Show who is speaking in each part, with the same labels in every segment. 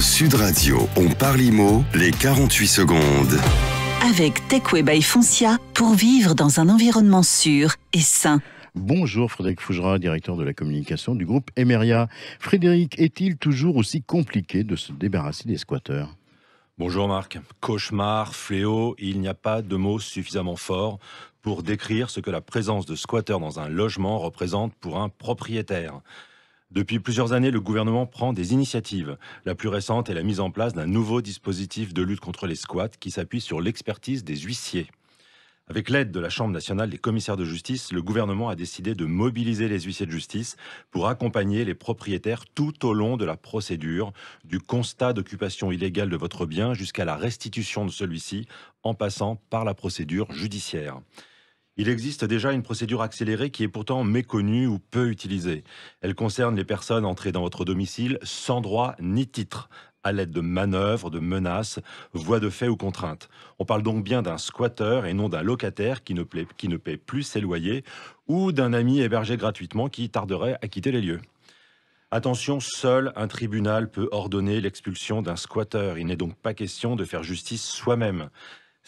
Speaker 1: Sud Radio, on parle IMO, les 48 secondes.
Speaker 2: Avec Techway by Foncia, pour vivre dans un environnement sûr et sain.
Speaker 3: Bonjour Frédéric Fougera, directeur de la communication du groupe Emeria. Frédéric, est-il toujours aussi compliqué de se débarrasser des squatteurs ?
Speaker 4: Bonjour Marc. Cauchemar, fléau, il n'y a pas de mots suffisamment forts pour décrire ce que la présence de squatteurs dans un logement représente pour un propriétaire. Depuis plusieurs années, le gouvernement prend des initiatives. La plus récente est la mise en place d'un nouveau dispositif de lutte contre les squats qui s'appuie sur l'expertise des huissiers. Avec l'aide de la Chambre nationale des commissaires de justice, le gouvernement a décidé de mobiliser les huissiers de justice pour accompagner les propriétaires tout au long de la procédure, du constat d'occupation illégale de votre bien jusqu'à la restitution de celui-ci, en passant par la procédure judiciaire. Il existe déjà une procédure accélérée qui est pourtant méconnue ou peu utilisée. Elle concerne les personnes entrées dans votre domicile sans droit ni titre, à l'aide de manœuvres, de menaces, voies de fait ou contraintes. On parle donc bien d'un squatteur et non d'un locataire qui ne paie plus ses loyers ou d'un ami hébergé gratuitement qui tarderait à quitter les lieux. Attention, seul un tribunal peut ordonner l'expulsion d'un squatteur. Il n'est donc pas question de faire justice soi-même.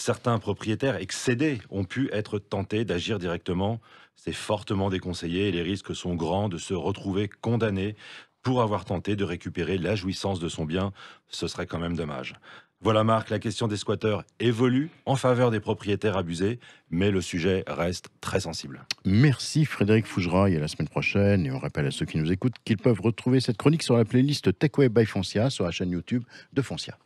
Speaker 4: Certains propriétaires excédés ont pu être tentés d'agir directement. C'est fortement déconseillé et les risques sont grands de se retrouver condamnés pour avoir tenté de récupérer la jouissance de son bien. Ce serait quand même dommage. Voilà Marc, la question des squatteurs évolue en faveur des propriétaires abusés, mais le sujet reste très sensible.
Speaker 3: Merci Frédéric Fougera, et à la semaine prochaine. Et on rappelle à ceux qui nous écoutent qu'ils peuvent retrouver cette chronique sur la playlist Techway by Foncia sur la chaîne YouTube de Foncia.